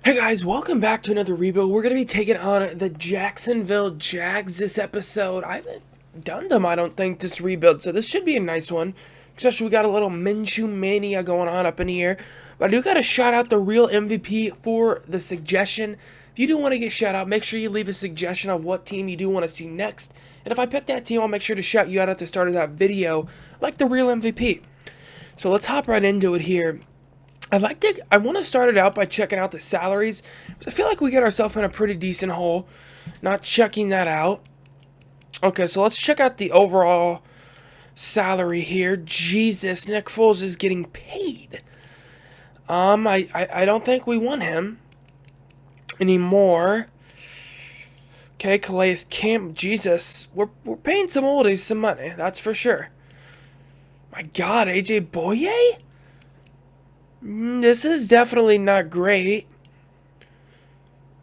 Hey guys, welcome back to another rebuild. We're going to be taking on the Jacksonville Jags this episode. I haven't done them, I don't think, this rebuild, so this should be a nice one. Especially we got a little Minshew mania going on up in here. But I do got to shout out the real MVP for the suggestion. If you do want to get shout out, make sure you leave a suggestion of what team you do want to see next. And if I pick that team, I'll make sure to shout you out at the start of that video, like the real MVP. So let's hop right into it here. I want to start it out by checking out the salaries. I feel like we get ourselves in a pretty decent hole, not checking that out. Okay, so let's check out the overall salary here. Jesus, Nick Foles is getting paid. I don't think we want him anymore. Okay, Calais Camp. Jesus, we're paying some oldies some money. That's for sure. My God, AJ Boye. This is definitely not great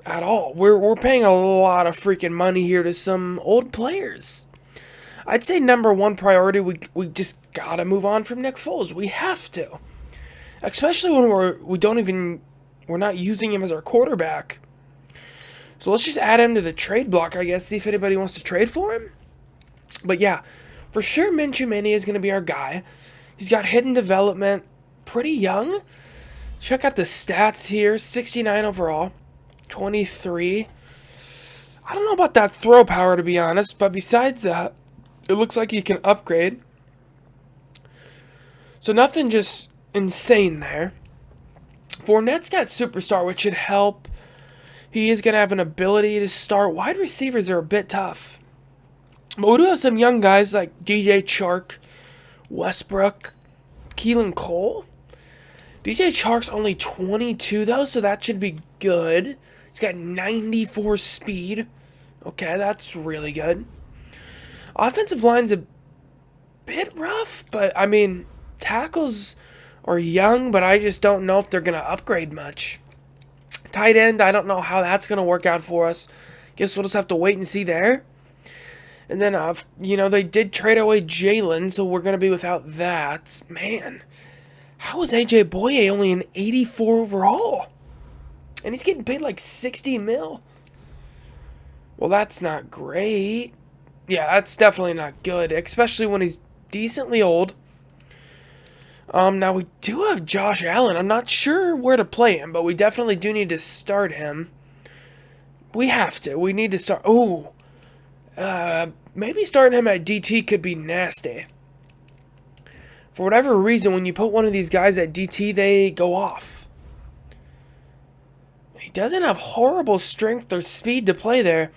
at all. We're paying a lot of freaking money here to some old players. I'd say number one priority, we just gotta move on from Nick Foles. We have to, especially when we're not using him as our quarterback. So let's just add him to the trade block, I guess. See if anybody wants to trade for him. But yeah, for sure, Minshew Mania is gonna be our guy. He's got hidden development. Pretty young. Check out the stats here. 69 overall. 23. I don't know about that throw power, to be honest. But besides that, it looks like he can upgrade. So nothing just insane there. Fournette's got superstar, which should help. He is going to have an ability to start. Wide receivers are a bit tough. But we do have some young guys like DJ Chark, Westbrook, Keelan Cole. DJ Chark's only 22, though, so that should be good. He's got 94 speed. Okay, that's really good. Offensive line's a bit rough, but, I mean, tackles are young, but I just don't know if they're going to upgrade much. Tight end, I don't know how that's going to work out for us. Guess we'll just have to wait and see there. And then, they did trade away Jalen, so we're going to be without that. Man. How is AJ Boye only an 84 overall? And he's getting paid like 60 mil. Well, that's not great. Yeah, that's definitely not good, especially when he's decently old. Now we do have Josh Allen. I'm not sure where to play him, but we definitely do need to start him. We have to. We need to start. Ooh. Maybe starting him at DT could be nasty. For whatever reason, when you put one of these guys at DT, they go off. He doesn't have horrible strength or speed to play there.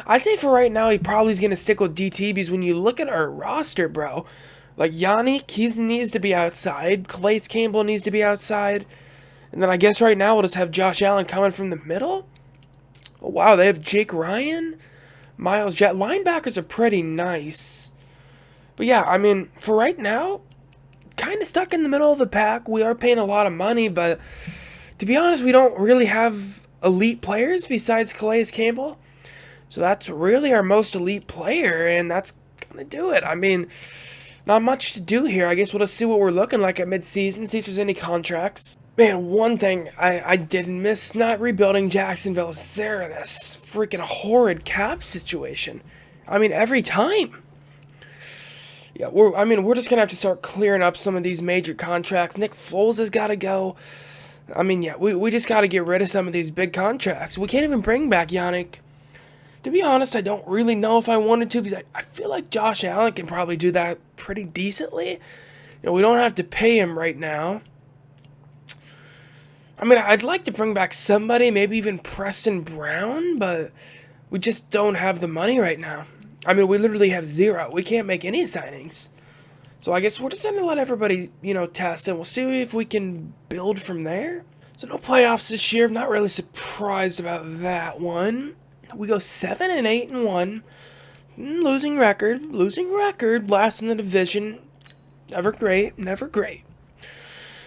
I say for right now, he probably is going to stick with DT because when you look at our roster, bro, like Yannick, he needs to be outside. Calais Campbell needs to be outside. And then I guess right now we'll just have Josh Allen coming from the middle. Oh, wow, they have Jake Ryan, Miles Jack. Linebackers are pretty nice. But yeah, I mean, for right now, kind of stuck in the middle of the pack. We are paying a lot of money, but to be honest, we don't really have elite players besides Calais Campbell. So that's really our most elite player, and that's going to do it. I mean, not much to do here. I guess we'll just see what we're looking like at midseason, see if there's any contracts. Man, one thing I did miss not rebuilding Jacksonville is this freaking horrid cap situation. I mean, every time. Yeah, we're just going to have to start clearing up some of these major contracts. Nick Foles has got to go. I mean, yeah, we just got to get rid of some of these big contracts. We can't even bring back Yannick. To be honest, I don't really know if I wanted to because I feel like Josh Allen can probably do that pretty decently. We don't have to pay him right now. I mean, I'd like to bring back somebody, maybe even Preston Brown, but we just don't have the money right now. I mean, we literally have zero. We can't make any signings. So I guess we're just going to let everybody, test, and we'll see if we can build from there. So no playoffs this year. I'm not really surprised about that one. We go 7-8-1. Losing record. Last in the division. Never great.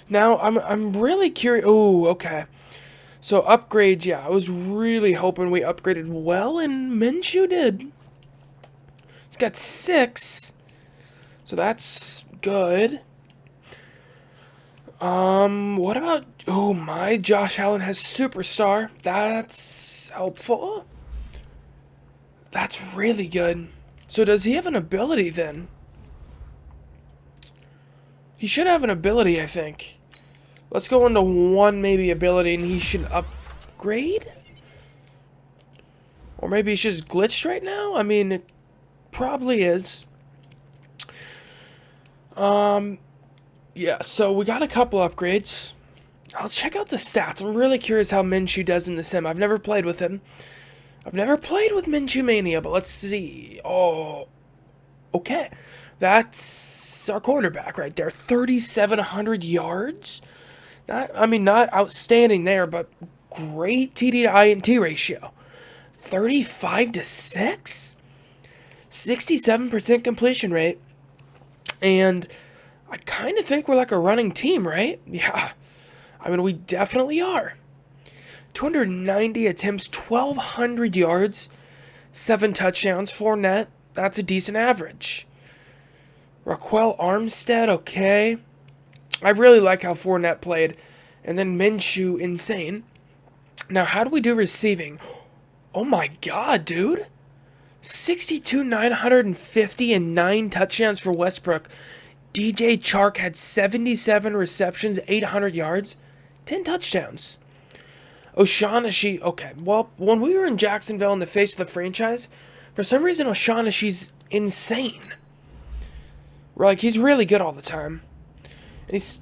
Now, I'm really curious. Oh, okay. So upgrades, yeah. I was really hoping we upgraded well, and Minshew did. Got 6, so that's good. What about... Oh my, Josh Allen has superstar. That's helpful. That's really good. So does he have an ability then? He should have an ability, I think. Let's go into one maybe ability and he should upgrade? Or maybe he's just glitched right now? I mean, it probably is. Yeah, so we got a couple upgrades. Let's check out the stats. I'm really curious how Minshew does in the sim. I've never played with him. I've never played with Minshew Mania, but let's see. Oh, okay. That's our quarterback right there. 3,700 yards. Not outstanding there, but great TD to INT ratio. 35 to 6? 67% completion rate. And I kind of think we're like a running team, right? Yeah. I mean, we definitely are. 290 attempts, 1,200 yards, 7 touchdowns, 4 net. That's a decent average. Raquel Armstead, okay. I really like how Fournette played. And then Minshew, insane. Now, how do we do receiving? Oh my god, dude. 62,950 and 9 touchdowns for Westbrook. DJ Chark had 77 receptions, 800 yards, 10 touchdowns. O'Shaughnessy, okay, well, when we were in Jacksonville in the face of the franchise, for some reason O'Shaughnessy's insane. We're like, he's really good all the time. And he's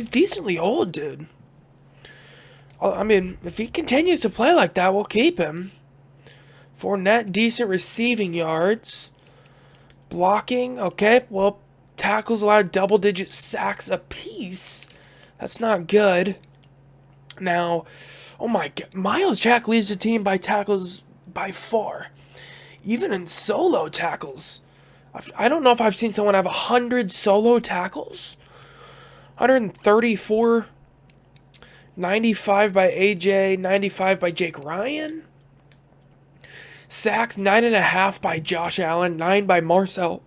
decently old, dude. I mean, if he continues to play like that, we'll keep him. Fournette, decent receiving yards. Blocking, okay, well, tackles allowed double-digit sacks apiece. That's not good. Now, oh my god, Miles Jack leads the team by tackles by far. Even in solo tackles. I don't know if I've seen someone have 100 solo tackles. 134, 95 by AJ, 95 by Jake Ryan. Sacks, 9.5 by Josh Allen, 9 by Marcel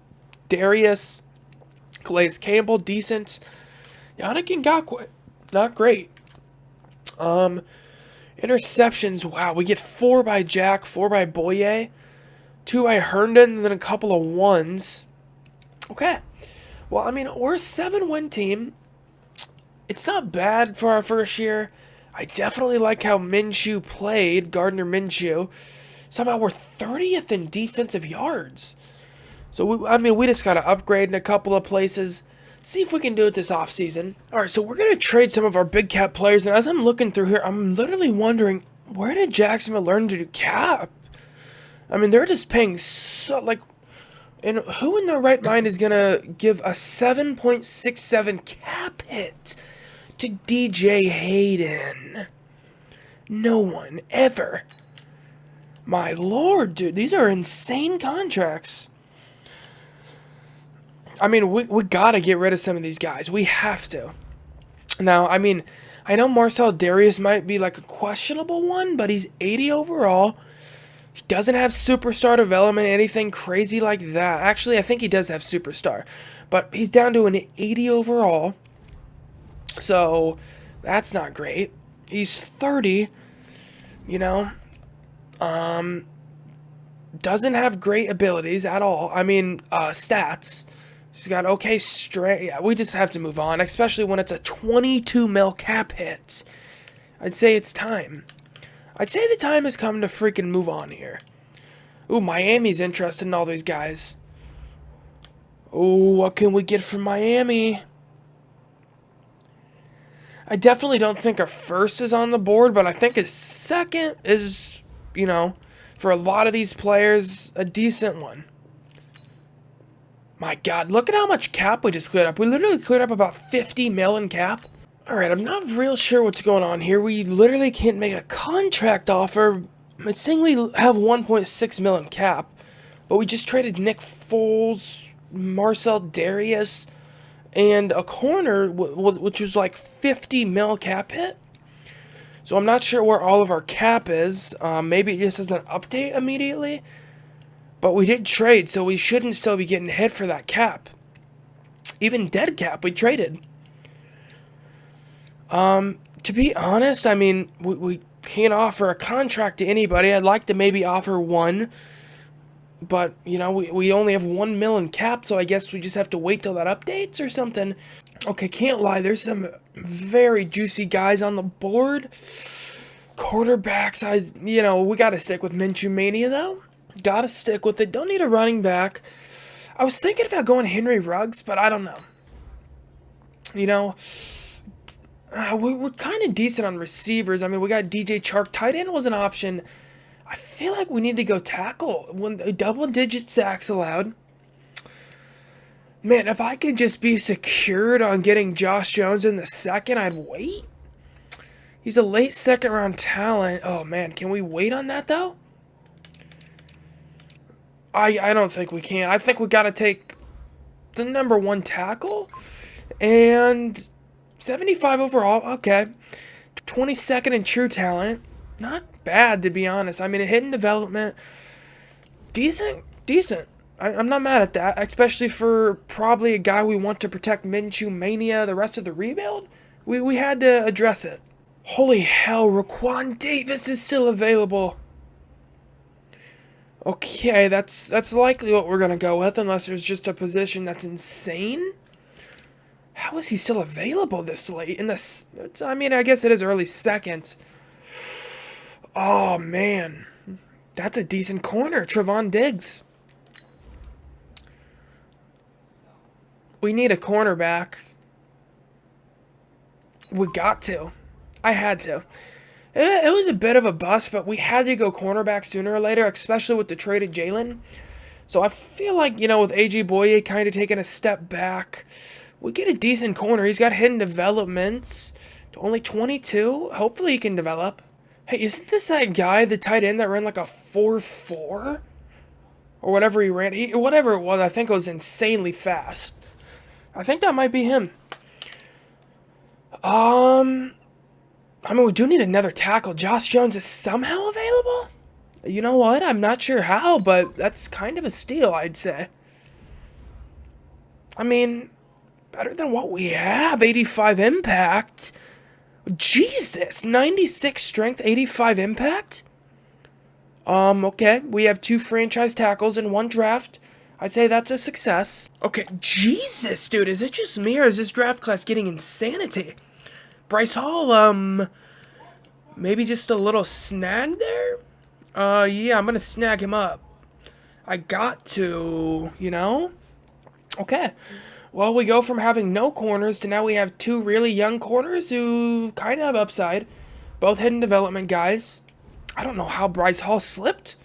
Darius. Calais Campbell, decent. Yannick Ngakoue, not great. Interceptions, wow, we get 4 by Jack, 4 by Boye, 2 by Herndon, and then a couple of 1s. Okay. Well, I mean, we're a 7-win team. It's not bad for our first year. I definitely like how Minshew played, Gardner Minshew. Somehow we're 30th in defensive yards. So, we just got to upgrade in a couple of places. See if we can do it this offseason. Alright, so we're going to trade some of our big cap players. And as I'm looking through here, I'm literally wondering, where did Jacksonville learn to do cap? I mean, they're just paying so, like... And who in their right mind is going to give a 7.67 cap hit to DJ Hayden? No one, ever. My lord, dude, these are insane contracts. I mean, we gotta get rid of some of these guys. We have to. Now, I mean, I know Marcel Darius might be like a questionable one, but he's 80 overall. He doesn't have superstar development, anything crazy like that. Actually, I think he does have superstar. But he's down to an 80 overall. So, that's not great. He's 30, you know. Doesn't have great abilities at all. I mean, stats. He's got okay strength. Yeah, we just have to move on, especially when it's a 22 mil cap hit. I'd say it's time. I'd say the time has come to freaking move on here. Ooh, Miami's interested in all these guys. Ooh, what can we get from Miami? I definitely don't think our first is on the board, but I think his second is, you know, for a lot of these players, a decent one. My god, look at how much cap we just cleared up. We literally cleared up about 50 mil in cap. Alright, I'm not real sure what's going on here. We literally can't make a contract offer. It's saying we have 1.6 mil in cap. But we just traded Nick Foles, Marcel Darius, and a corner, which was like 50 mil cap hit. So I'm not sure where all of our cap is. Maybe it just doesn't update immediately. But we did trade, so we shouldn't still be getting hit for that cap. Even dead cap, we traded. To be honest, I mean, we can't offer a contract to anybody. I'd like to maybe offer one. But, you know, we only have 1 mil in cap, so I guess we just have to wait till that updates or something. Okay, can't lie. There's some very juicy guys on the board. Quarterbacks, we got to stick with Minshew Mania, though. Got to stick with it. Don't need a running back. I was thinking about going Henry Ruggs, but I don't know. You know, we're kind of decent on receivers. I mean, we got DJ Chark. Tight end was an option. I feel like we need to go tackle when double-digit sacks allowed. Man, if I could just be secured on getting Josh Jones in the second, I'd wait. He's a late second-round talent. Oh, man, can we wait on that, though? I don't think we can. I think we got to take the number 1 tackle. And 75 overall, okay. 22nd in true talent. Not bad, to be honest. I mean, a hidden development, decent. I'm not mad at that, especially for probably a guy we want to protect Minshew Mania, the rest of the rebuild. We had to address it. Holy hell, Raquan Davis is still available. Okay, that's likely what we're going to go with, unless there's just a position that's insane. How is he still available this late? I mean, I guess it is early second. Oh, man. That's a decent corner. Trevon Diggs. We need a cornerback. We got to. I had to. It was a bit of a bust, but we had to go cornerback sooner or later, especially with the trade of Jalen. So I feel like, with A.J. Boye kind of taking a step back, we get a decent corner. He's got hidden developments. Only 22. Hopefully he can develop. Hey, isn't this that guy, the tight end that ran like a 4.4? Or whatever he ran. Whatever it was, I think it was insanely fast. I think that might be him. I mean, we do need another tackle. Josh Jones is somehow available? You know what? I'm not sure how, but that's kind of a steal, I'd say. I mean, better than what we have. 85 impact. Jesus, 96 strength, 85 impact? Okay, we have 2 franchise tackles in 1 draft. I'd say that's a success. Okay, Jesus, dude, is it just me or is this draft class getting insanity? Bryce Hall, maybe just a little snag there? Yeah, I'm gonna snag him up. I got to, Okay. Well, we go from having no corners to now we have 2 really young corners who kind of have upside. Both hidden development guys. I don't know how Bryce Hall slipped.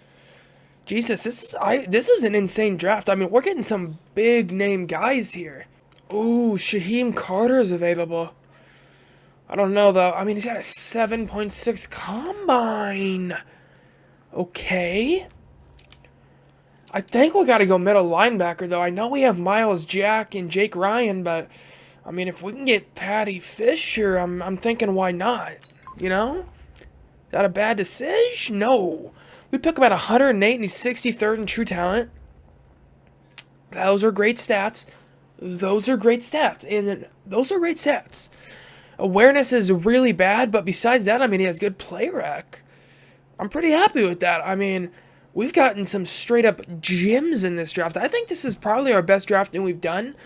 Jesus, this is an insane draft. I mean, we're getting some big name guys here. Ooh, Shaheem Carter is available. I don't know, though. I mean, he's got a 7.6 combine. Okay. I think we got to go middle linebacker, though. I know we have Miles Jack and Jake Ryan, but, I mean, if we can get Patty Fisher, I'm thinking why not, Is that a bad decision? No. We pick about 108 and he's 63rd in true talent. Those are great stats. And those are great stats. Awareness is really bad, but besides that, I mean, he has good play rec. I'm pretty happy with that. I mean, we've gotten some straight-up gems in this draft. I think this is probably our best drafting we've done.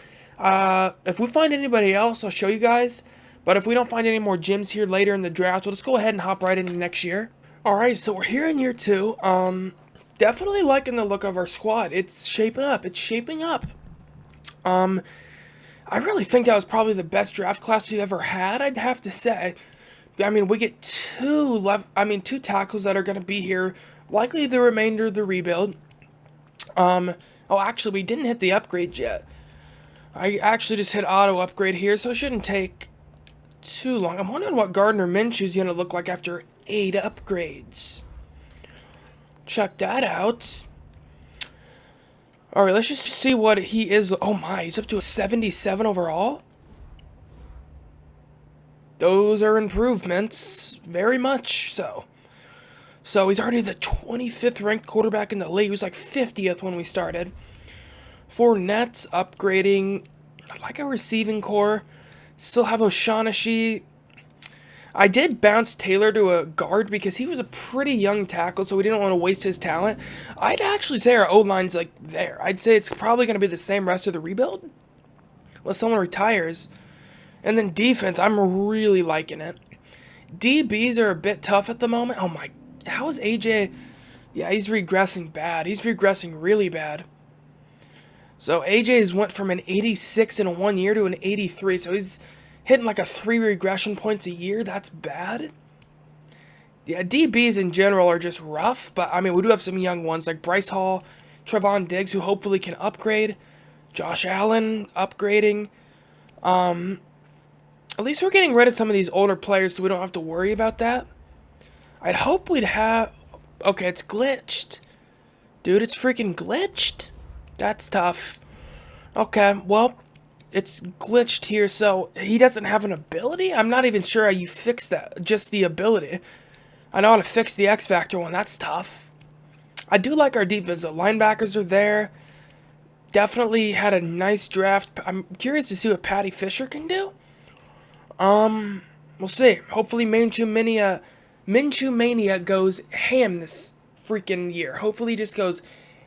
If we find anybody else, I'll show you guys. But if we don't find any more gems here later in the draft, we'll just go ahead and hop right into next year. Alright, so we're here in year 2. Definitely liking the look of our squad. It's shaping up. I really think that was probably the best draft class we've ever had, I'd have to say. I mean, we get 2 tackles that are going to be here. Likely the remainder of the rebuild. Actually, we didn't hit the upgrade yet. I actually just hit auto upgrade here, so it shouldn't take too long. I'm wondering what Gardner Minshew's going to look like after 8 upgrades. Check that out. Alright, let's just see what he is. Oh my, he's up to a 77 overall. Those are improvements. Very much so. So he's already the 25th ranked quarterback in the league. He was like 50th when we started. 4 nets, upgrading. I like a receiving core. Still have O'Shaughnessy. I did bounce Taylor to a guard because he was a pretty young tackle, so we didn't want to waste his talent. I'd actually say our O-line's like there. I'd say it's probably going to be the same rest of the rebuild, unless someone retires. And then defense, I'm really liking it. DBs are a bit tough at the moment. Oh my, how is AJ? Yeah, he's regressing bad. He's regressing really bad. So AJ's went from an 86 in 1 year to an 83, so he's hitting like a 3 regression points a year. That's bad. Yeah, DBs in general are just rough, but I mean, we do have some young ones like Bryce Hall, Trevon Diggs, who hopefully can upgrade. Josh Allen upgrading. At least we're getting rid of some of these older players so we don't have to worry about that. I'd hope we'd have... Okay, it's glitched. Dude, it's freaking glitched. That's tough. Okay, well, it's glitched here, so he doesn't have an ability? I'm not even sure how you fix that. Just the ability. I know how to fix the X Factor one. That's tough. I do like our defense, though. Linebackers are there. Definitely had a nice draft. I'm curious to see what Patty Fisher can do. We'll see. Hopefully Minshew Mania goes ham this freaking year. Hopefully he just goes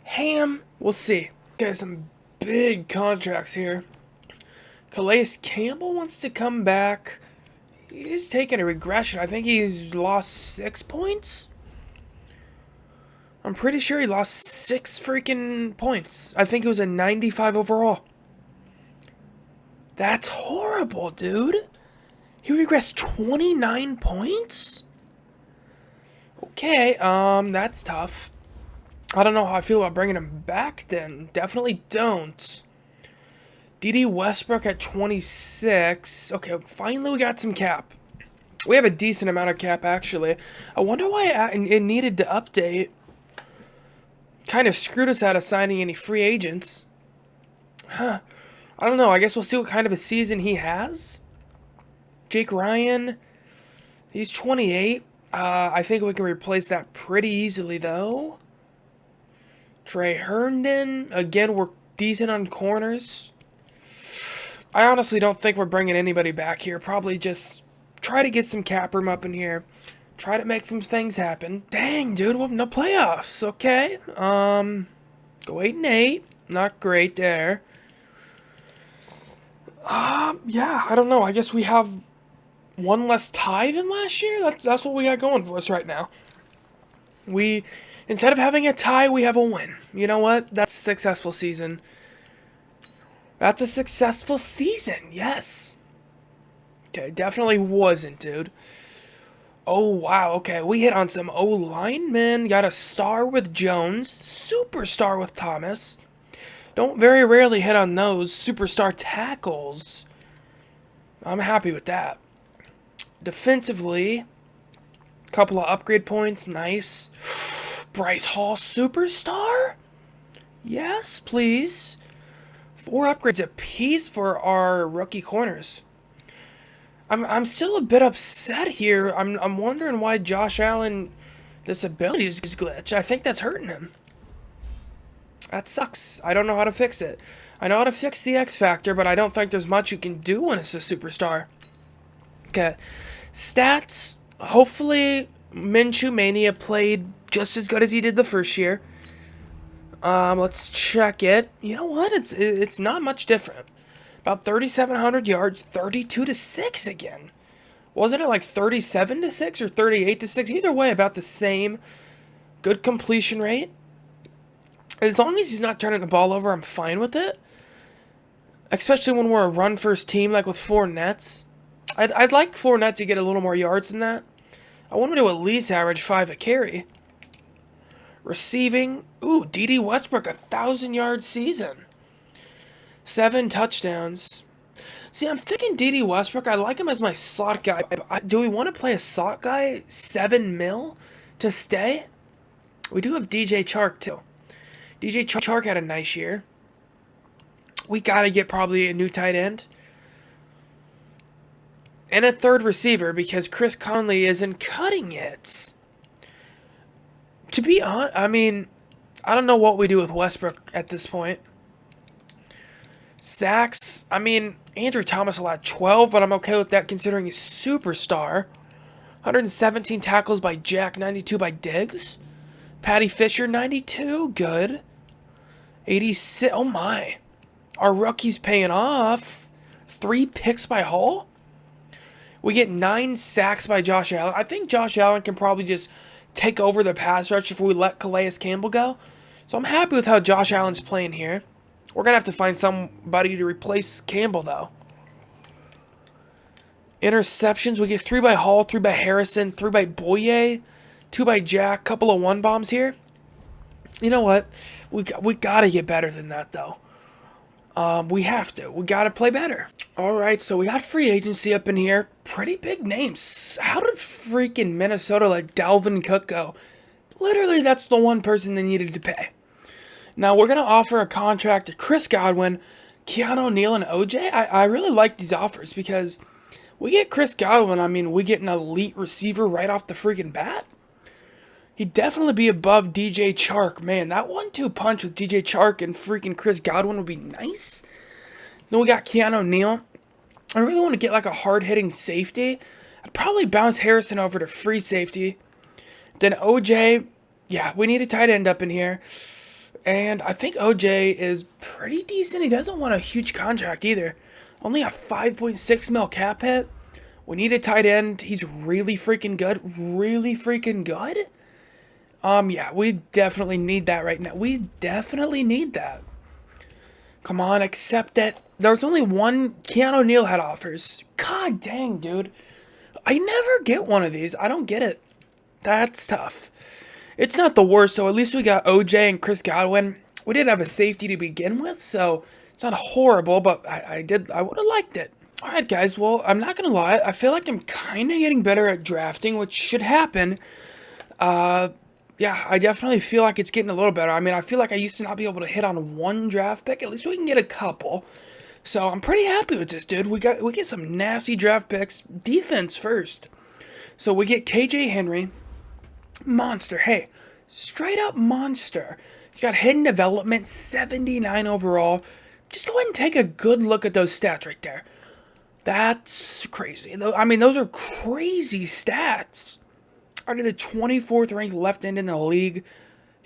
ham. We'll see. Okay, some big contracts here. Calais Campbell wants to come back. He's taking a regression. I think he's lost 6 points. I'm pretty sure he lost 6 freaking points. I think it was a 95 overall. That's horrible, dude. He regressed 29 points? Okay, that's tough. I don't know how I feel about bringing him back then. Definitely don't. D.D. Westbrook at 26. Okay, finally we got some cap. We have a decent amount of cap, actually. I wonder why it needed to update. Kind of screwed us out of signing any free agents. Huh. I don't know. I guess we'll see what kind of a season he has. Jake Ryan. He's 28. I think we can replace that pretty easily, though. Trey Herndon. Again, we're decent on corners. I honestly don't think we're bringing anybody back here. Probably just try to get some cap room up in here. Try to make some things happen. Dang, dude, we're in the playoffs. Okay. Go 8-8. Not great there. Yeah, I don't know. I guess we have one less tie than last year. That's what we got going for us right now. Instead of having a tie, we have a win. You know what? That's a successful season. That's a successful season. Yes. Okay, definitely wasn't, dude. Oh, wow. Okay, we hit on some O-linemen. Got a star with Jones. Superstar with Thomas. Don't very rarely hit on those superstar tackles. I'm happy with that. Defensively, a couple of upgrade points. Nice. Bryce Hall, superstar? Yes, please. 4 upgrades apiece for our rookie corners. I'm still a bit upset here. I'm wondering why Josh Allen disability is glitch. I think that's hurting him. That sucks. I don't know how to fix it. I know how to fix the X Factor, but I don't think there's much you can do when it's a superstar. Okay. Stats. Hopefully, Minshew Mania played just as good as he did the first year. Let's check it. You know what? It's not much different. About 3,700 yards, 32-6 again. Wasn't it like 37-6 or 38-6? Either way, about the same. Good completion rate. As long as he's not turning the ball over, I'm fine with it. Especially when we're a run-first team, like with Fournette. I'd like Fournette to get a little more yards than that. I want him to at least average 5 a carry. Receiving. Ooh, D.D. Westbrook, 1,000-yard season. 7 touchdowns. See, I'm thinking D.D. Westbrook. I like him as my slot guy. Do we want to play a slot guy? 7 mil to stay? We do have DJ Chark, too. DJ Chark had a nice year. We got to get probably a new tight end. And a third receiver because Chris Conley isn't cutting it. To be honest, I mean, I don't know what we do with Westbrook at this point. Sacks, I mean, Andrew Thomas will have 12, but I'm okay with that considering he's superstar. 117 tackles by Jack, 92 by Diggs. Patty Fisher, 92, good. 86, oh my. Our rookie's paying off. 3 picks by Hall. We get 9 sacks by Josh Allen. I think Josh Allen can probably just take over the pass rush if we let Calais Campbell go. So I'm happy with how Josh Allen's playing here. We're going to have to find somebody to replace Campbell, though. Interceptions, we get 3 by Hall, 3 by Harrison, 3 by Boye, 2 by Jack, couple of 1-bombs here. You know what? We got to get better than that, though. We have to. We got to play better. All right, so we got free agency up in here. Pretty big names. How did freaking Minnesota let Dalvin Cook go? Literally, that's the one person they needed to pay. Now, we're going to offer a contract to Chris Godwin, Keanu Neal, and OJ. I really like these offers because we get Chris Godwin. I mean, we get an elite receiver right off the freaking bat. He'd definitely be above DJ Chark. Man, that 1-2 punch with DJ Chark and freaking Chris Godwin would be nice. Then we got Keanu Neal. I really want to get like a hard-hitting safety. I'd probably bounce Harrison over to free safety. Then OJ, yeah, we need a tight end up in here. And I think OJ is pretty decent. He doesn't want a huge contract either. Only a 5.6 mil cap hit. We need a tight end. He's really freaking good. Really freaking good. Yeah, we definitely need that right now. We definitely need that. Come on, accept it. There's only one. Keanu Neal had offers. God dang, dude. I never get one of these. I don't get it. That's tough. It's not the worst, so at least we got OJ and Chris Godwin. We did have a safety to begin with, so it's not horrible, but I would have liked it. All right, guys, well, I'm not going to lie. I feel like I'm kind of getting better at drafting, which should happen. Yeah, I definitely feel like it's getting a little better. I mean, I feel like I used to not be able to hit on one draft pick. At least we can get a couple. So I'm pretty happy with this, dude. We get some nasty draft picks. Defense first. So we get KJ Henry. Monster. Hey, straight up monster. He's got hidden development, 79 overall. Just go ahead and take a good look at those stats right there. That's crazy. I mean, those are crazy stats. Already the 24th ranked left end in the league.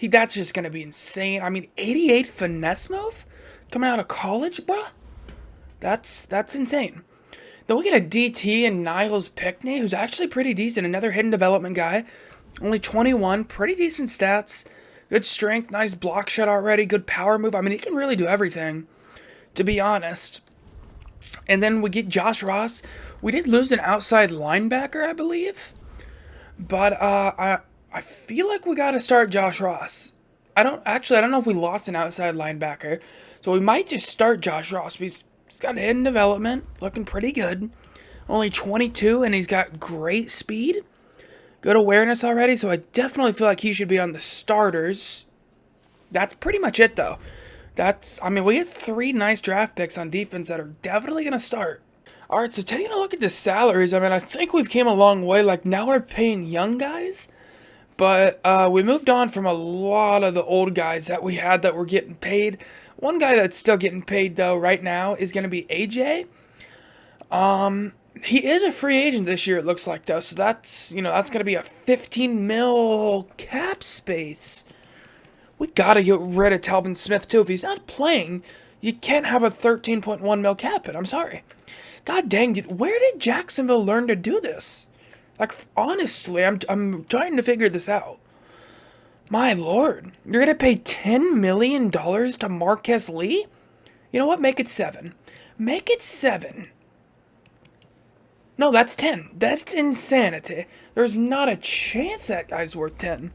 That's just going to be insane. I mean, 88 finesse move coming out of college, bruh. That's insane. Then we get a DT and Niles Pickney, who's actually pretty decent. Another hidden development guy. Only 21. Pretty decent stats. Good strength. Nice block shot already. Good power move. I mean, he can really do everything, to be honest. And then we get Josh Ross. We did lose an outside linebacker, I believe. But I feel like we got to start Josh Ross. I don't know if we lost an outside linebacker. So we might just start Josh Ross. He's got hidden development. Looking pretty good. Only 22, and he's got great speed. Good awareness already. So I definitely feel like he should be on the starters. That's pretty much it, though. We get 3 nice draft picks on defense that are definitely going to start. All right, so taking a look at the salaries, I mean, I think we've came a long way. Like, now we're paying young guys, but we moved on from a lot of the old guys that we had that were getting paid. One guy that's still getting paid, though, right now is going to be AJ. He is a free agent this year, it looks like, though, so that's going to be a 15 mil cap space. We got to get rid of Telvin Smith, too. If he's not playing, you can't have a 13.1 mil cap hit. I'm sorry. God dang it, where did Jacksonville learn to do this? Like, honestly, I'm trying to figure this out. My lord, you're going to pay $10 million to Marquez Lee? You know what? Make it 7. Make it 7. No, that's 10. That's insanity. There's not a chance that guy's worth 10.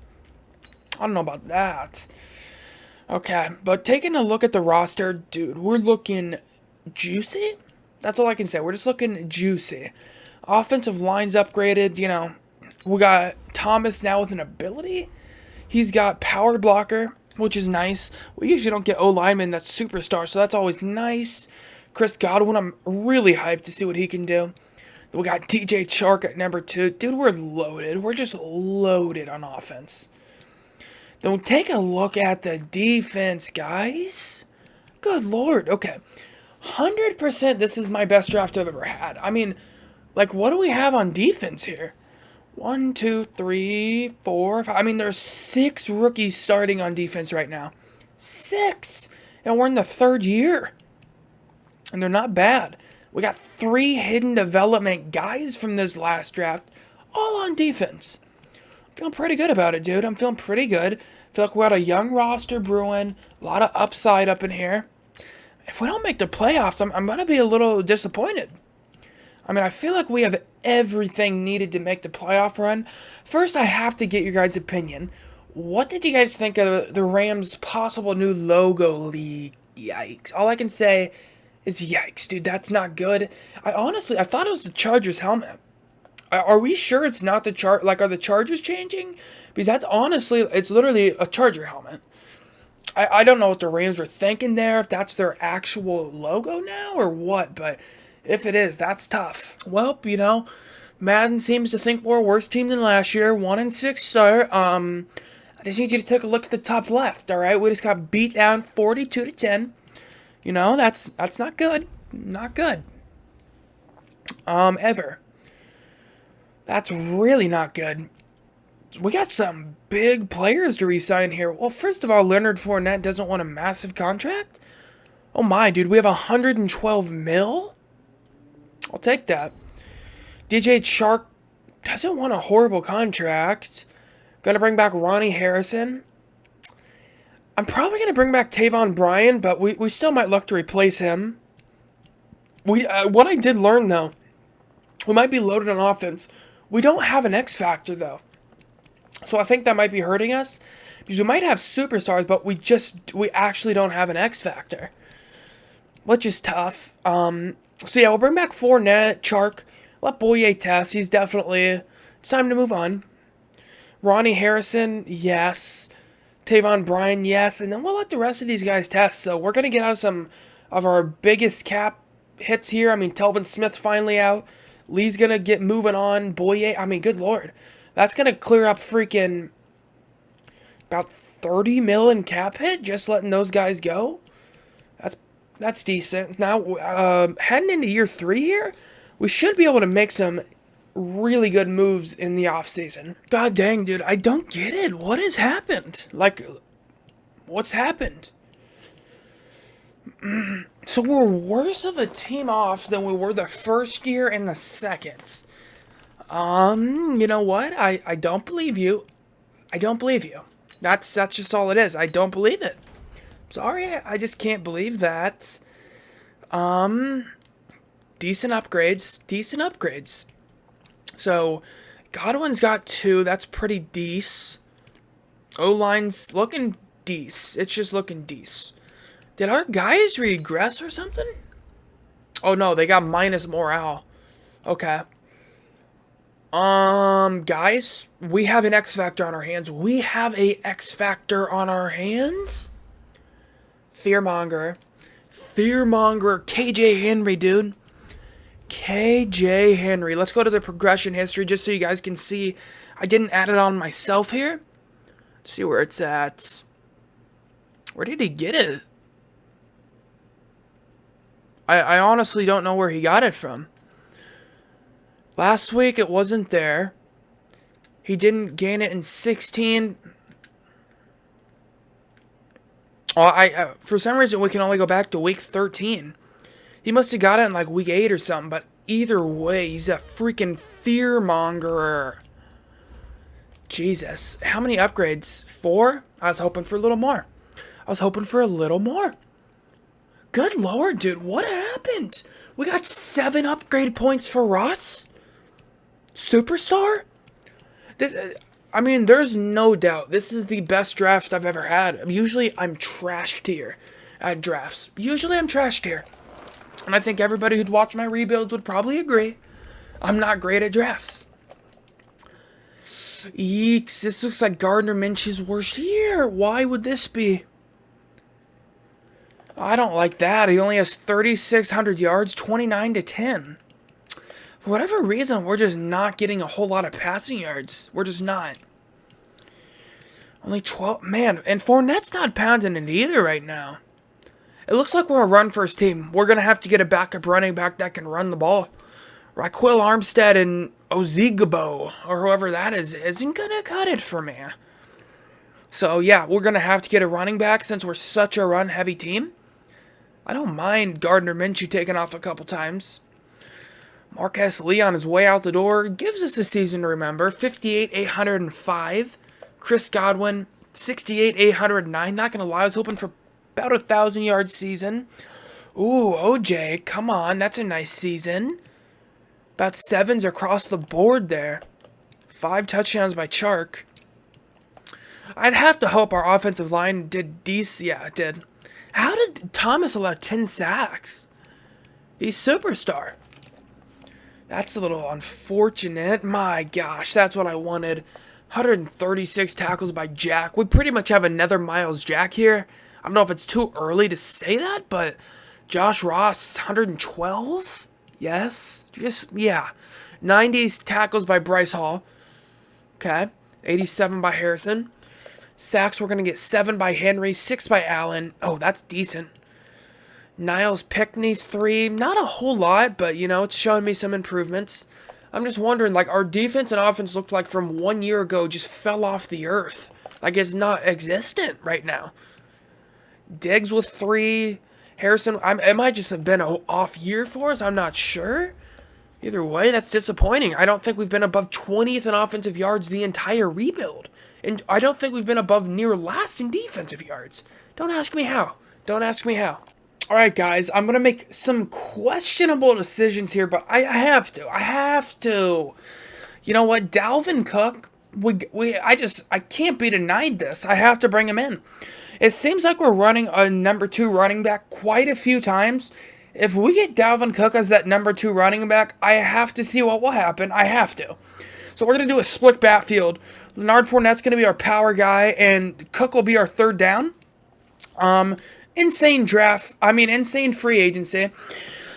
I don't know about that. Okay, but taking a look at the roster, dude, we're looking juicy. That's all I can say. We're just looking juicy. Offensive line's upgraded, We got Thomas now with an ability. He's got power blocker, which is nice. We usually don't get O-lineman that's superstar, so that's always nice. Chris Godwin, I'm really hyped to see what he can do. We got DJ Chark at number 2. Dude, we're loaded. We're just loaded on offense. Then we'll take a look at the defense, guys. Good lord. Okay. 100% this is my best draft I've ever had. I mean, like, what do we have on defense here? 1, 2, 3, 4, 5. I mean, there's 6 rookies starting on defense right now. 6! And we're in the 3rd year. And they're not bad. We got 3 hidden development guys from this last draft, all on defense. I'm feeling pretty good about it, dude. I'm feeling pretty good. I feel like we got a young roster brewing, a lot of upside up in here. If we don't make the playoffs, I'm going to be a little disappointed. I mean, I feel like we have everything needed to make the playoff run. First, I have to get your guys' opinion. What did you guys think of the Rams' possible new logo leak? Yikes. All I can say is yikes, dude. That's not good. I thought it was the Chargers helmet. Are we sure it's not the are the Chargers changing? Because it's literally a Charger helmet. I don't know what the Rams were thinking there, if that's their actual logo now or what, but if it is, that's tough. Well, Madden seems to think we're a worse team than last year. 1-6 start. I just need you to take a look at the top left, all right? We just got beat down 42-10. That's not good. Not good. Ever. That's really not good. We got some big players to re-sign here. Well, first of all, Leonard Fournette doesn't want a massive contract? Oh my, dude, we have 112 mil? I'll take that. DJ Chark doesn't want a horrible contract. Gonna bring back Ronnie Harrison. I'm probably gonna bring back Taven Bryan, but we still might look to replace him. What I did learn, though, we might be loaded on offense. We don't have an X factor, though. So I think that might be hurting us. Because we might have superstars, but we actually don't have an X factor. Which is tough. So yeah, we'll bring back Fournette, Chark. Let Boye test. He's definitely... It's time to move on. Ronnie Harrison, yes. Taven Bryan, yes. And then we'll let the rest of these guys test. So we're going to get out some of our biggest cap hits here. I mean, Telvin Smith finally out. Lee's going to get moving on. Boye, I mean, good lord. That's going to clear up freaking about 30 mil in cap hit, just letting those guys go. That's decent. Now, heading into year 3 here, we should be able to make some really good moves in the offseason. God dang, dude, I don't get it. What has happened? Like, what's happened? So we're worse of a team off than we were the first year and the second. You know what? I don't believe you. I don't believe you. That's just all it is. I don't believe it. Sorry, I just can't believe that. Decent upgrades. So, Godwin's got 2. That's pretty decent. O-line's looking decent. It's just looking decent. Did our guys regress or something? Oh no, they got minus morale. Okay. Guys, we have an X Factor on our hands. We have a X Factor on our hands? Fearmonger. KJ Henry, dude. KJ Henry. Let's go to the progression history just so you guys can see. I didn't add it on myself here. Let's see where it's at. Where did he get it? I honestly don't know where he got it from. Last week, it wasn't there. He didn't gain it in 16. Oh, for some reason, we can only go back to week 13. He must have got it in like week 8 or something. But either way, he's a freaking fearmonger. Jesus. How many upgrades? 4? I was hoping for a little more. Good lord, dude. What happened? We got 7 upgrade points for Russ? Superstar? There's no doubt. This is the best draft I've ever had. Usually, I'm trashed here at drafts. And I think everybody who'd watch my rebuilds would probably agree. I'm not great at drafts. Yeeks, this looks like Gardner Minshew's worst year. Why would this be? I don't like that. He only has 3,600 yards, 29-10. For whatever reason, we're just not getting a whole lot of passing yards. We're just not. Only 12. Man, and Fournette's not pounding it either right now. It looks like we're a run-first team. We're going to have to get a backup running back that can run the ball. Raquel Armstead and Ozigbo, or whoever that is, isn't going to cut it for me. So, yeah, we're going to have to get a running back since we're such a run-heavy team. I don't mind Gardner Minshew taking off a couple times. Marquez Lee on his way out the door gives us a season to remember. 58,805. Chris Godwin, 68,809. Not going to lie, I was hoping for about a 1,000-yard season. Ooh, OJ, come on. That's a nice season. About 7s across the board there. 5 touchdowns by Chark. I'd have to hope our offensive line did decent. Yeah, it did. How did Thomas allow 10 sacks? He's superstar. That's a little unfortunate. My gosh, that's what I wanted. 136 tackles by Jack. We pretty much have another Miles Jack here. I don't know if it's too early to say that, but Josh Ross, 112? Yes. Yeah. 90 tackles by Bryce Hall. Okay. 87 by Harrison. Sacks, we're going to get 7 by Henry, 6 by Allen. Oh, that's decent. Niles Pickney, 3. Not a whole lot, but, you know, it's showing me some improvements. I'm just wondering, like, our defense and offense looked like from 1 year ago just fell off the earth. Like, it's not existent right now. Diggs with 3. Harrison, it might just have been an off year for us. I'm not sure. Either way, that's disappointing. I don't think we've been above 20th in offensive yards the entire rebuild. And I don't think we've been above near last in defensive yards. Don't ask me how. Don't ask me how. All right, guys, I'm going to make some questionable decisions here, but I have to. I have to. You know what? Dalvin Cook, I can't be denied this. I have to bring him in. It seems like we're running a number 2 running back quite a few times. If we get Dalvin Cook as that number 2 running back, I have to see what will happen. I have to. So we're going to do a split backfield. Leonard Fournette's going to be our power guy, and Cook will be our third down. Insane free agency.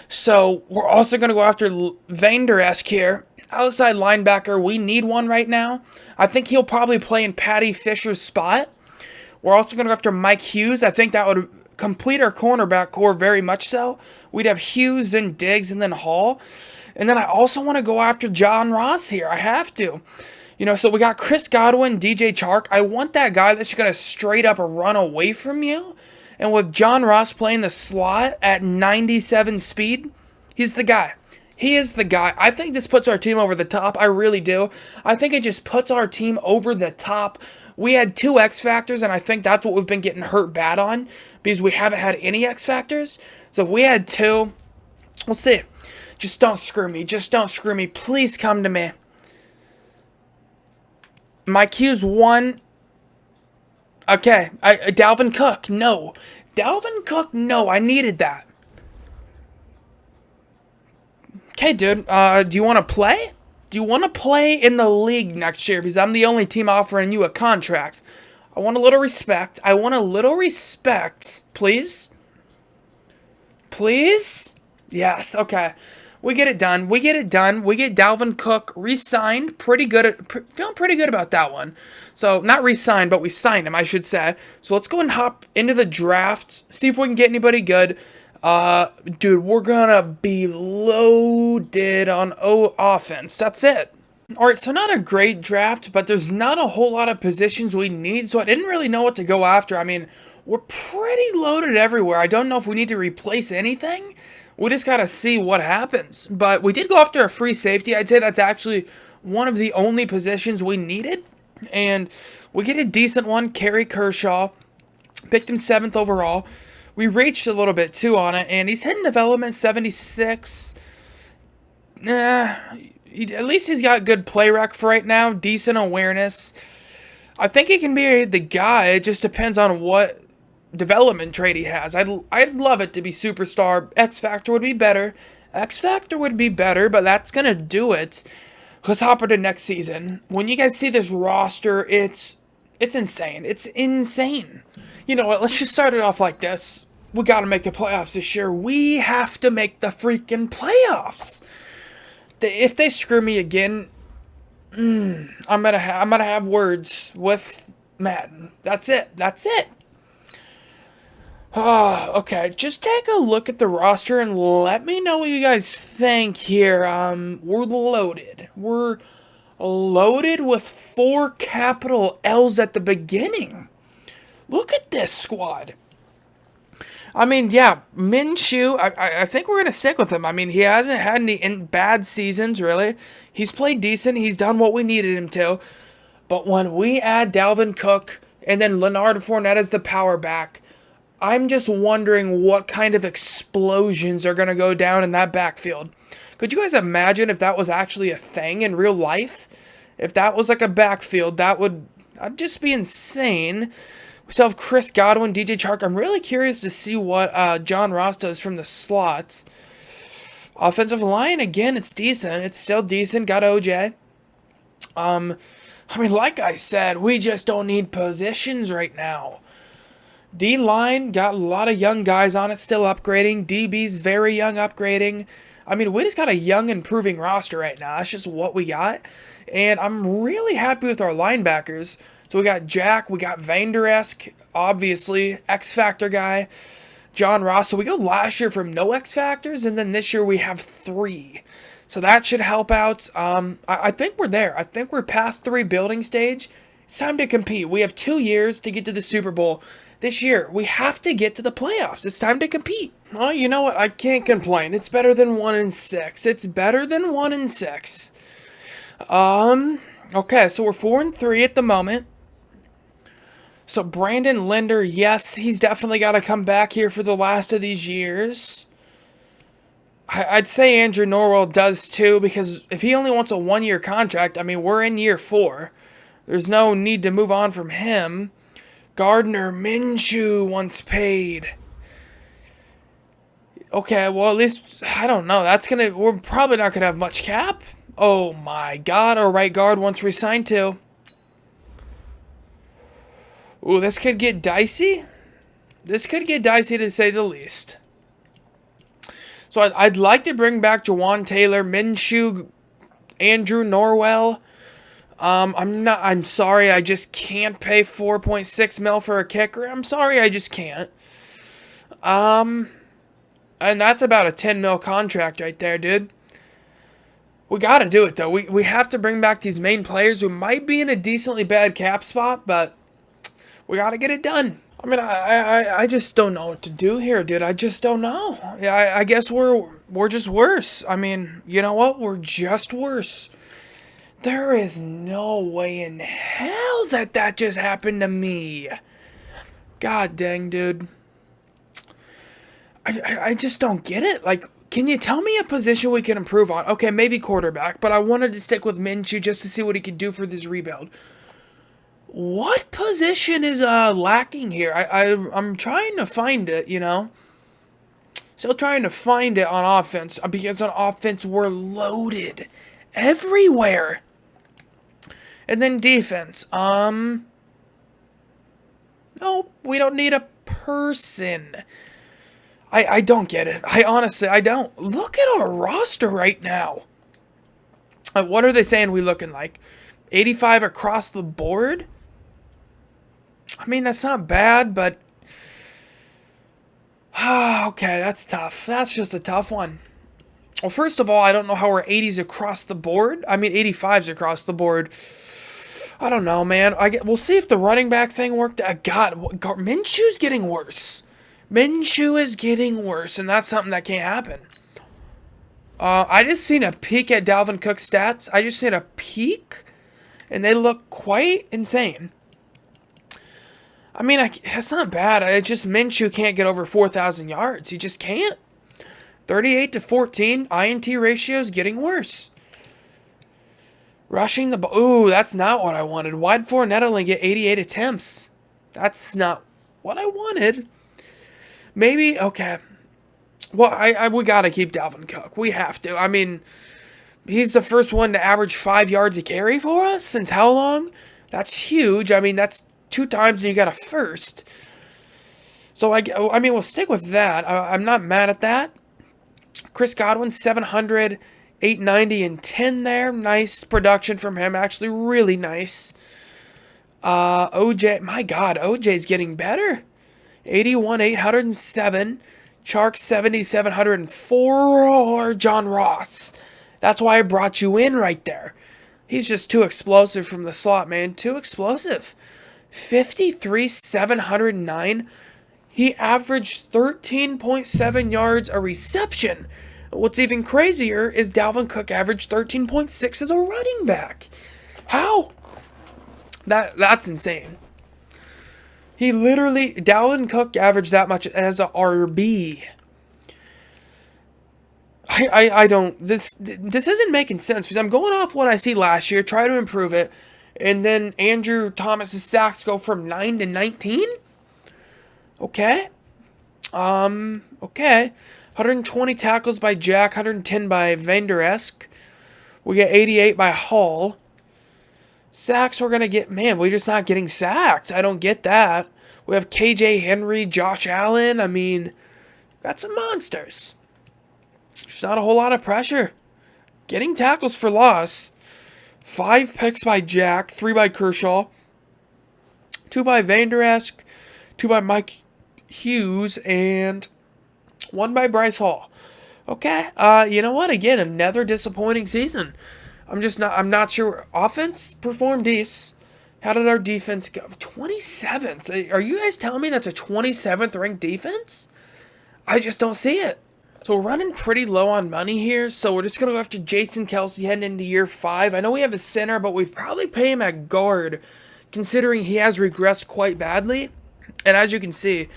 So we're also going to go after Vander-esque here. Outside linebacker, we need one right now. I think he'll probably play in Patty Fisher's spot. We're also going to go after Mike Hughes. I think that would complete our cornerback core very much so. We'd have Hughes, then Diggs, and then Hall. And then I also want to go after John Ross here. I have to. You know, so we got Chris Godwin, DJ Chark. I want that guy that's going to straight up run away from you. And with John Ross playing the slot at 97 speed, he's the guy. He is the guy. I think this puts our team over the top. I really do. I think it just puts our team over the top. We had 2 X Factors, and I think that's what we've been getting hurt bad on because we haven't had any X Factors. So if we had 2, we'll see. Just don't screw me. Just don't screw me. Please come to me. Mike Hughes 1. Okay. Dalvin Cook. No. Dalvin Cook, no. I needed that. Okay, dude. Do you want to play? Do you want to play in the league next year? Because I'm the only team offering you a contract. I want a little respect. I want a little respect. Please? Please? Yes. Okay. We get it done. We get it done. We get Dalvin Cook re-signed. Feeling pretty good about that one. So, not re-signed, but we signed him, I should say. So, let's go and hop into the draft. See if we can get anybody good. Dude, we're gonna be loaded on offense. That's it. Alright, so not a great draft, but there's not a whole lot of positions we need, so I didn't really know what to go after. I mean, we're pretty loaded everywhere. I don't know if we need to replace anything. We just gotta see what happens. But we did go after a free safety. I'd say that's actually one of the only positions we needed. And we get a decent one, Kerry Kershaw. Picked him 7th overall. We reached a little bit, too, on it. And he's hitting development 76. At least he's got good play rec for right now. Decent awareness. I think he can be the guy. It just depends on what development trait he has. I'd love it to be superstar. X Factor would be better. X Factor would be better, but that's going to do it. Let's hop into next season. When you guys see this roster, it's insane. It's insane. You know what? Let's just start it off like this. We got to make the playoffs this year. We have to make the freaking playoffs. If they screw me again, I'm gonna have words with Madden. That's it. That's it. Okay, just take a look at the roster and let me know what you guys think here. We're loaded. We're loaded with 4 capital L's at the beginning. Look at this squad. I mean, yeah, Minshew, I think we're going to stick with him. I mean, he hasn't had any bad seasons, really. He's played decent. He's done what we needed him to. But when we add Dalvin Cook and then Leonard Fournette as the power back, I'm just wondering what kind of explosions are going to go down in that backfield. Could you guys imagine if that was actually a thing in real life? If that was like a backfield, that'd just be insane. We still have Chris Godwin, DJ Chark. I'm really curious to see what John Ross does from the slots. Offensive line, again, it's decent. It's still decent. Got OJ. I mean, like I said, we just don't need positions right now. D-line, got a lot of young guys on it, still upgrading. DB's very young, upgrading. I mean, we just got a young, improving roster right now. That's just what we got. And I'm really happy with our linebackers. So we got Jack, we got Van Der Esch, obviously, X-Factor guy, John Ross. So we go last year from no X-Factors, and then this year we have 3. So that should help out. I think we're there. I think we're past the rebuilding stage. It's time to compete. We have 2 years to get to the Super Bowl. This year, we have to get to the playoffs. It's time to compete. Well, you know what? I can't complain. It's better than 1-6. It's better than 1-6. Okay, so we're 4-3 at the moment. So Brandon Linder, yes, he's definitely got to come back here for the last of these years. I'd say Andrew Norwell does too, because if he only wants a 1-year contract, I mean, we're in year 4. There's no need to move on from him. Gardner Minshew once paid. Okay, well, at least, I don't know. We're probably not going to have much cap. Oh my god, our right guard once resigned to. Ooh, this could get dicey. This could get dicey to say the least. So I'd like to bring back Jawan Taylor, Minshew, Andrew Norwell. I'm sorry, I just can't pay 4.6 mil for a kicker. I'm sorry, I just can't. And that's about a 10 mil contract right there, dude. We gotta do it, though. We have to bring back these main players who might be in a decently bad cap spot, but we gotta get it done. I mean, I just don't know what to do here, dude. I just don't know. Yeah, I guess we're just worse. I mean, you know what? We're just worse. There is no way in hell that just happened to me. God dang, dude. I just don't get it. Like, can you tell me a position we can improve on? Okay, maybe quarterback, but I wanted to stick with Minshew just to see what he could do for this rebuild. What position is lacking here? I'm trying to find it, you know. Still trying to find it on offense, because on offense we're loaded everywhere. And then defense. No, we don't need a person. I don't get it. I don't. Look at our roster right now. What are they saying we looking like? 85 across the board? I mean, that's not bad, but... okay, that's tough. That's just a tough one. Well, first of all, I don't know how we're 80s across the board. I mean, 85s across the board. I don't know, man. We'll see if the running back thing worked. God, Minshew's getting worse. Minshew is getting worse, and that's something that can't happen. I just seen a peek at Dalvin Cook's stats. I just seen a peek, and they look quite insane. I mean, that's not bad. It's just Minshew can't get over 4,000 yards. He just can't. 38-14, INT ratio is getting worse. Rushing the ball. Ooh, that's not what I wanted. Why'd Fournette only get 88 attempts? That's not what I wanted. Maybe, okay. Well, we got to keep Dalvin Cook. We have to. I mean, he's the first one to average 5 yards a carry for us since how long? That's huge. I mean, that's 2 times and you got a first. So, I mean, we'll stick with that. I'm not mad at that. Chris Godwin, 700, 890, and 10 there. Nice production from him. Actually, really nice. OJ, my God, OJ's getting better. 81, 807. Chark, 70, 704. John Ross. That's why I brought you in right there. He's just too explosive from the slot, man. Too explosive. 53, 709. He averaged 13.7 yards a reception. What's even crazier is Dalvin Cook averaged 13.6 as a running back. How? That's insane. Dalvin Cook averaged that much as a RB. I don't, this isn't making sense because I'm going off what I see last year, try to improve it, and then Andrew Thomas's sacks go from 9 to 19? Okay. Okay. 120 tackles by Jack, 110 by Van Der Esch. We get 88 by Hall. Sacks we're going to get, man, we're just not getting sacks. I don't get that. We have KJ Henry, Josh Allen. I mean, got some monsters. There's not a whole lot of pressure. Getting tackles for loss. 5 picks by Jack, 3 by Kershaw, 2 by Van Der Esch, 2 by Mike Hughes, and 1 by Bryce Hall. Okay, you know what? Again, another disappointing season. I'm not sure. Offense performed decent. How did our defense go? 27th. Are you guys telling me that's a 27th ranked defense? I just don't see it. So we're running pretty low on money here, so we're just going to go after Jason Kelce heading into year 5. I know we have a center, but we'd probably pay him at guard, considering he has regressed quite badly. And as you can see,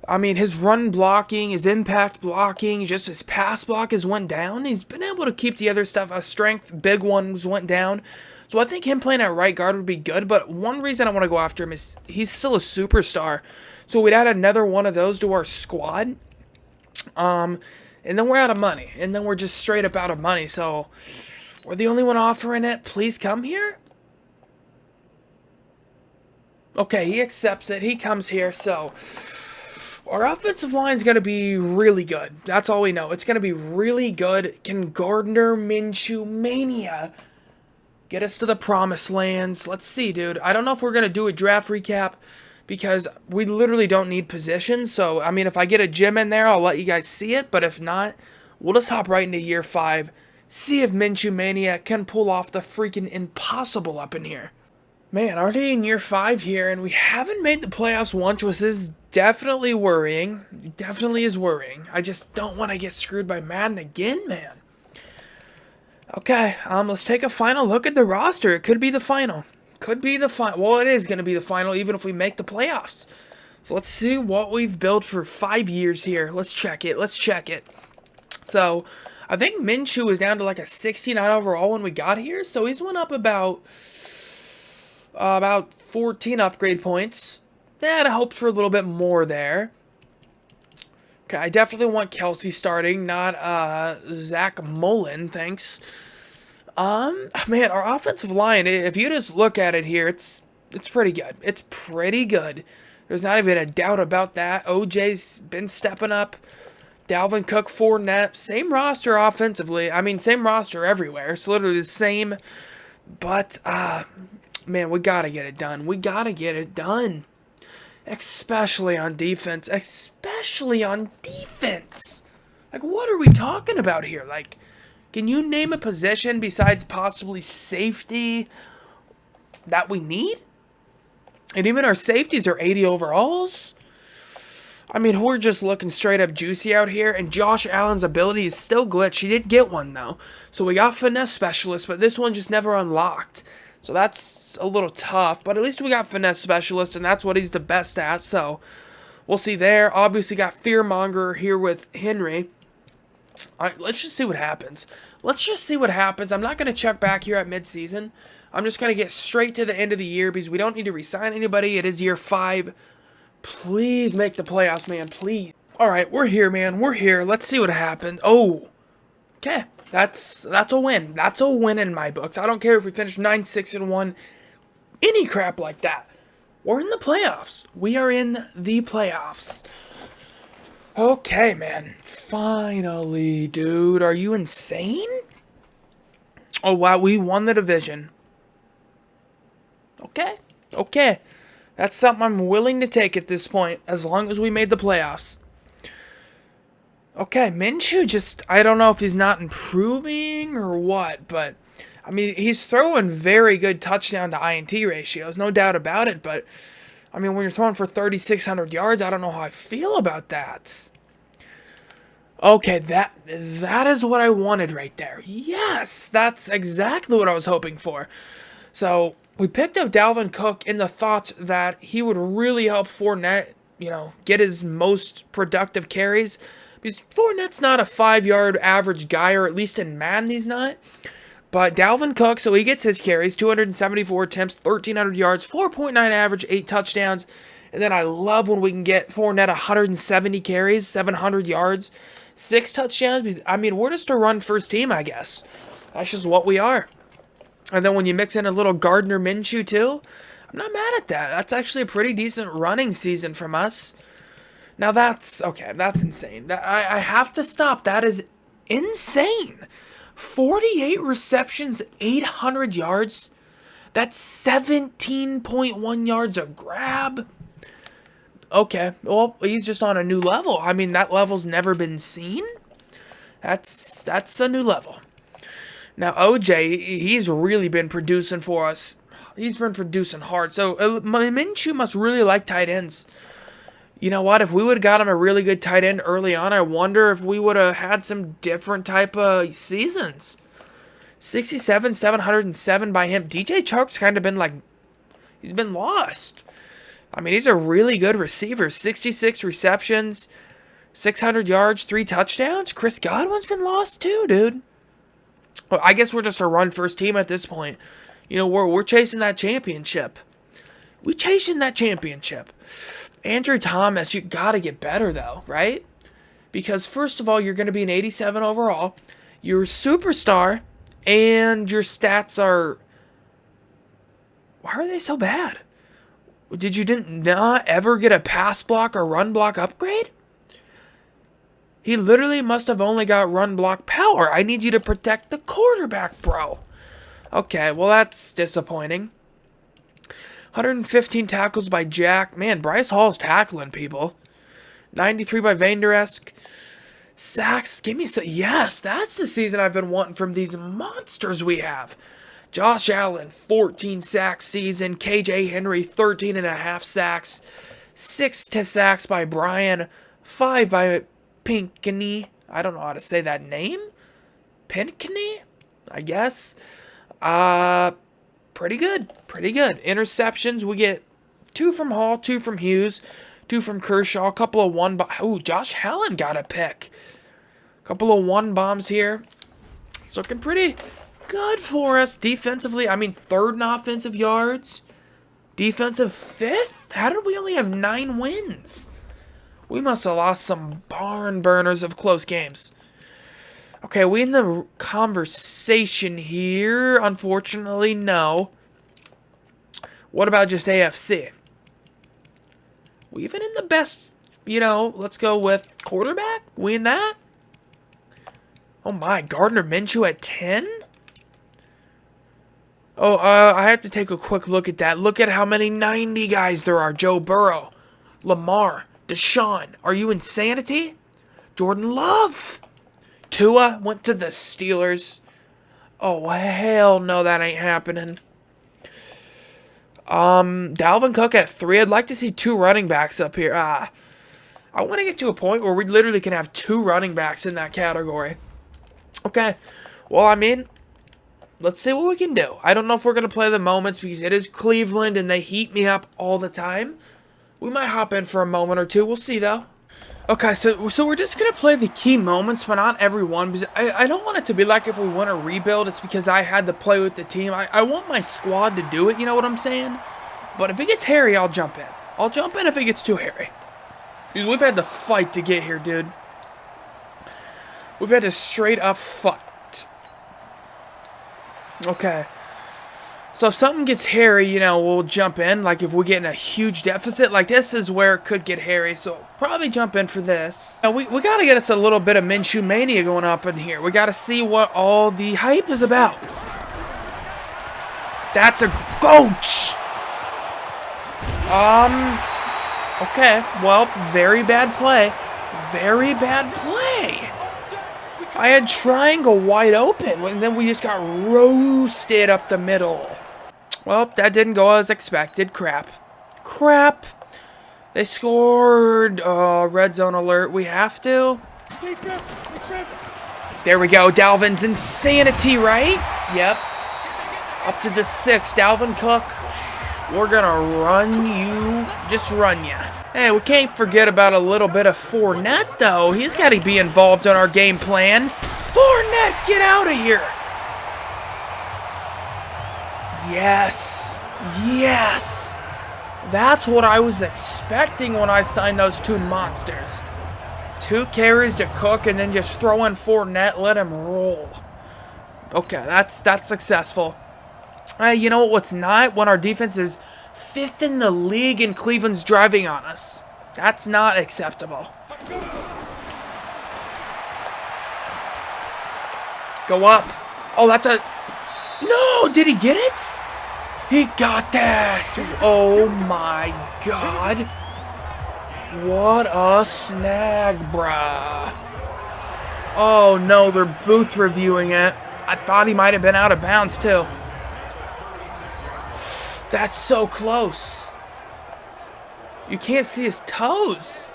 I mean, his run blocking, his impact blocking, just his pass block has went down. He's been able to keep the other stuff. Strength, big ones went down. So I think him playing at right guard would be good. But one reason I want to go after him is he's still a superstar. So we'd add another one of those to our squad. And then we're out of money. And then we're just straight up out of money. So we're the only one offering it. Please come here. Okay, he accepts it. He comes here. So our offensive line is going to be really good. That's all we know. It's going to be really good. Can Gardner Minshew Mania get us to the promised lands? Let's see, dude. I don't know if we're going to do a draft recap because we literally don't need positions. So, I mean, if I get a gym in there, I'll let you guys see it. But if not, we'll just hop right into year 5. See if Minshew Mania can pull off the freaking impossible up in here. Man, already in year 5 here, and we haven't made the playoffs once, which is definitely worrying. Definitely is worrying. I just don't want to get screwed by Madden again, man. Okay, let's take a final look at the roster. It could be the final. Could be the final. Well, it is going to be the final, even if we make the playoffs. So let's see what we've built for 5 years here. Let's check it. Let's check it. So I think Minshew was down to like a 69 overall when we got here. So he's went up about 14 upgrade points. I'd hoped for a little bit more there. Okay, I definitely want Kelce starting, not Zach Mullen, thanks. Man, our offensive line, if you just look at it here, it's pretty good. It's pretty good. There's not even a doubt about that. OJ's been stepping up. Dalvin Cook, Fournette, same roster offensively. I mean, same roster everywhere. It's literally the same. But, man, we got to get it done. We got to get it done. Especially on defense. Especially on defense. Like, what are we talking about here? Like, can you name a position besides possibly safety that we need? And even our safeties are 80 overalls. I mean, we're just looking straight up juicy out here. And Josh Allen's ability is still glitched. He did get one, though. So we got finesse specialist, but this one just never unlocked. So that's a little tough. But at least we got finesse specialist, and that's what he's the best at. So we'll see there. Obviously got fearmonger here with Henry. All right, let's just see what happens. Let's just see what happens. I'm not going to check back here at midseason. I'm just going to get straight to the end of the year because we don't need to re-sign anybody. It is year 5. Please make the playoffs, man. Please. All right, we're here, man. We're here. Let's see what happens. Oh, okay. That's a win. That's a win in my books. I don't care if we finish 9-6-1, any crap like that. We're in the playoffs. We are in the playoffs. Okay, man. Finally, dude. Are you insane? Oh, wow. We won the division. Okay. Okay. That's something I'm willing to take at this point, as long as we made the playoffs. Okay, Minshew just, I don't know if he's not improving or what, but, I mean, he's throwing very good touchdown to INT ratios, no doubt about it, but, I mean, when you're throwing for 3,600 yards, I don't know how I feel about that. Okay, that is what I wanted right there. Yes, that's exactly what I was hoping for. So, we picked up Dalvin Cook in the thoughts that he would really help Fournette, get his most productive carries. Because Fournette's not a 5-yard average guy, or at least in Madden he's not. But Dalvin Cook, so he gets his carries, 274 attempts, 1,300 yards, 4.9 average, 8 touchdowns. And then I love when we can get Fournette 170 carries, 700 yards, 6 touchdowns. I mean, we're just a run-first team, I guess. That's just what we are. And then when you mix in a little Gardner Minshew too, I'm not mad at that. That's actually a pretty decent running season from us. Now that's insane. I have to stop. That is insane. 48 receptions, 800 yards. That's 17.1 yards a grab. Okay, well, he's just on a new level. I mean, that level's never been seen. That's a new level. Now, OJ, he's really been producing for us. He's been producing hard. So, Minshew must really like tight ends. You know what? If we would have got him a really good tight end early on, I wonder if we would have had some different type of seasons. 67, 707 by him. DJ Chark's kind of been like, he's been lost. I mean, he's a really good receiver. 66 receptions, 600 yards, 3 touchdowns. Chris Godwin's been lost too, dude. Well, I guess we're just a run-first team at this point. We're chasing that championship. We chasing that championship. Andrew Thomas, you gotta get better though, right? Because first of all, you're gonna be an 87 overall. You're a superstar, and your stats are. Why are they so bad? Did you not ever get a pass block or run block upgrade? He literally must have only got run block power. I need you to protect the quarterback, bro. Okay, well that's disappointing. 115 tackles by Jack. Man, Bryce Hall's tackling people. 93 by Vanderesk. Sacks. Give me some. Yes, that's the season I've been wanting from these monsters we have. Josh Allen, 14 sack season. KJ Henry, 13.5 sacks. 6 sacks by Brian. 5 by Pinkney. I don't know how to say that name. Pinkney, I guess. Pretty good. Pretty good. Interceptions, we get 2 from Hall, 2 from Hughes, 2 from Kershaw, a couple of one. Ooh, Josh Allen got a pick. A couple of one bombs here. It's looking pretty good for us defensively. I mean, 3rd in offensive yards. Defensive 5th? How did we only have 9 wins? We must have lost some barn burners of close games. Okay, we in the conversation here? Unfortunately, no. What about just AFC? We even in the best, let's go with quarterback? We in that? Oh my, Gardner Minshew at 10? Oh, I have to take a quick look at that. Look at how many 90 guys there are. Joe Burrow, Lamar, Deshaun. Are you insanity? Jordan Love. Tua went to the Steelers. Oh, hell no, that ain't happening. Dalvin Cook at 3. I'd like to see 2 running backs up here. I want to get to a point where we literally can have 2 running backs in that category. Okay. Well, I mean, let's see what we can do. I don't know if we're going to play the moments because it is Cleveland and they heat me up all the time. We might hop in for a moment or 2. We'll see, though. Okay, so we're just going to play the key moments, but not every one. Because I don't want it to be like if we want to rebuild, it's because I had to play with the team. I want my squad to do it, you know what I'm saying? But if it gets hairy, I'll jump in. I'll jump in if it gets too hairy. Dude, we've had to fight to get here, dude. We've had to straight up fight. Okay. So if something gets hairy, we'll jump in. Like if we get in a huge deficit, like this is where it could get hairy. So probably jump in for this. Now we got to get us a little bit of Minshew mania going up in here. We got to see what all the hype is about. That's a coach. Okay, well, very bad play. Very bad play. I had triangle wide open, and then we just got roasted up the middle. Well, that didn't go as expected. Crap. Crap. They scored. Red zone alert. We have to. There we go. Dalvin's insanity, right? Yep. Up to the 6. Dalvin Cook. We're going to run you. Just run ya. Hey, we can't forget about a little bit of Fournette, though. He's got to be involved in our game plan. Fournette, get out of here. Yes. Yes. That's what I was expecting when I signed those two monsters. 2 carries to Cook and then just throw in Fournette, let him roll. Okay, that's successful. You know what's not? When our defense is 5th in the league and Cleveland's driving on us. That's not acceptable. Go up. Oh, that's a... No! Did he get it? He got that! Oh my god. What a snag, bruh. Oh no, they're booth reviewing it. I thought he might have been out of bounds too. That's so close. You can't see his toes.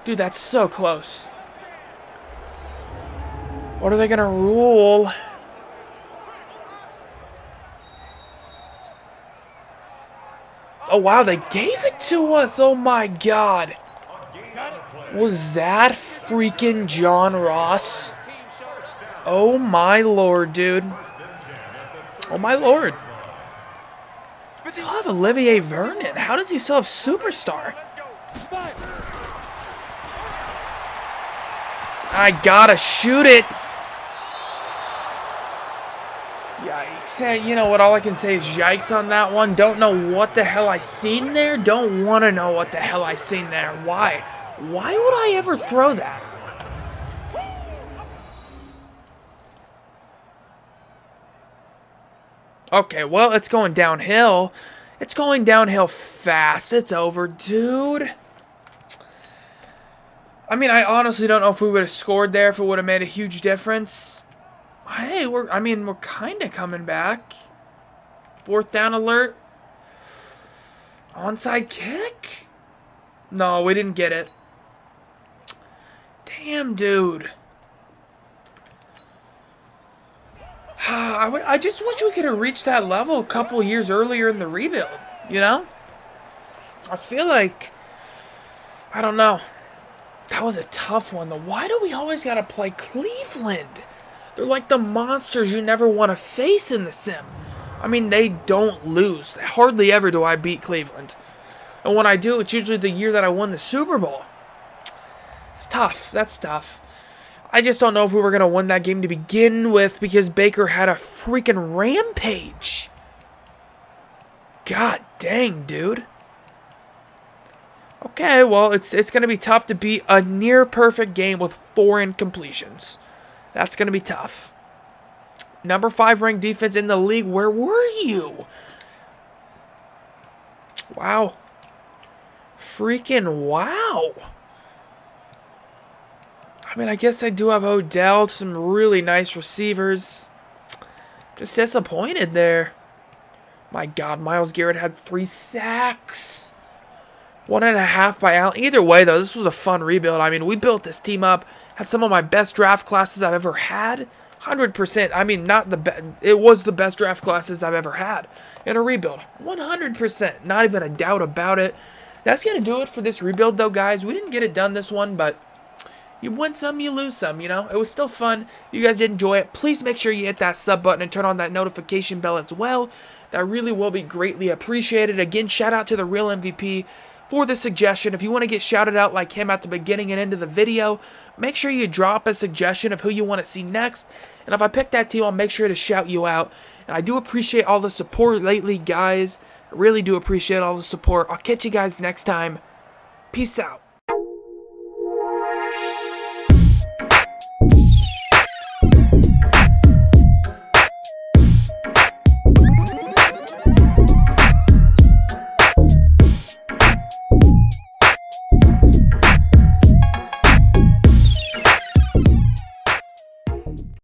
Dude, that's so close. What are they gonna rule? Oh wow, they gave it to us. Oh my god. Was that freaking John Ross? Oh my lord, dude. Oh my lord. Still have Olivier Vernon. How does he still have Superstar? I gotta shoot it. Yikes. Hey, you know what? All I can say is yikes on that one. Don't know what the hell I seen there. Don't want to know what the hell I seen there. Why? Why would I ever throw that? Okay, well, it's going downhill. It's going downhill fast. It's over, dude. I mean, I honestly don't know if we would have scored there, if it would have made a huge difference. Hey, we're kind of coming back. 4th down alert. Onside kick? No, we didn't get it. Damn, dude. I just wish we could have reached that level a couple years earlier in the rebuild, you know? I feel like, I don't know. That was a tough one, though. Why do we always got to play Cleveland? They're like the monsters you never want to face in the sim. I mean, they don't lose. Hardly ever do I beat Cleveland. And when I do, it's usually the year that I won the Super Bowl. It's tough. That's tough. I just don't know if we were going to win that game to begin with because Baker had a freaking rampage. God dang, dude. Okay, well, it's going to be tough to beat a near-perfect game with 4 incompletions. That's going to be tough. Number 5 ranked defense in the league. Where were you? Wow. Freaking wow. I mean, I guess I do have Odell, some really nice receivers. Just disappointed there. My God, Myles Garrett had 3 sacks. 1.5 by Allen. Either way, though, this was a fun rebuild. I mean, we built this team up. Had some of my best draft classes I've ever had. 100%. I mean, not the best. It was the best draft classes I've ever had in a rebuild. 100%. Not even a doubt about it. That's going to do it for this rebuild, though, guys. We didn't get it done this one, but you win some, you lose some, you know? It was still fun. You guys did enjoy it. Please make sure you hit that sub button and turn on that notification bell as well. That really will be greatly appreciated. Again, shout out to the real MVP for the suggestion. If you want to get shouted out like him at the beginning and end of the video, make sure you drop a suggestion of who you want to see next. And if I pick that team, I'll make sure to shout you out. And I do appreciate all the support lately, guys. I really do appreciate all the support. I'll catch you guys next time. Peace out.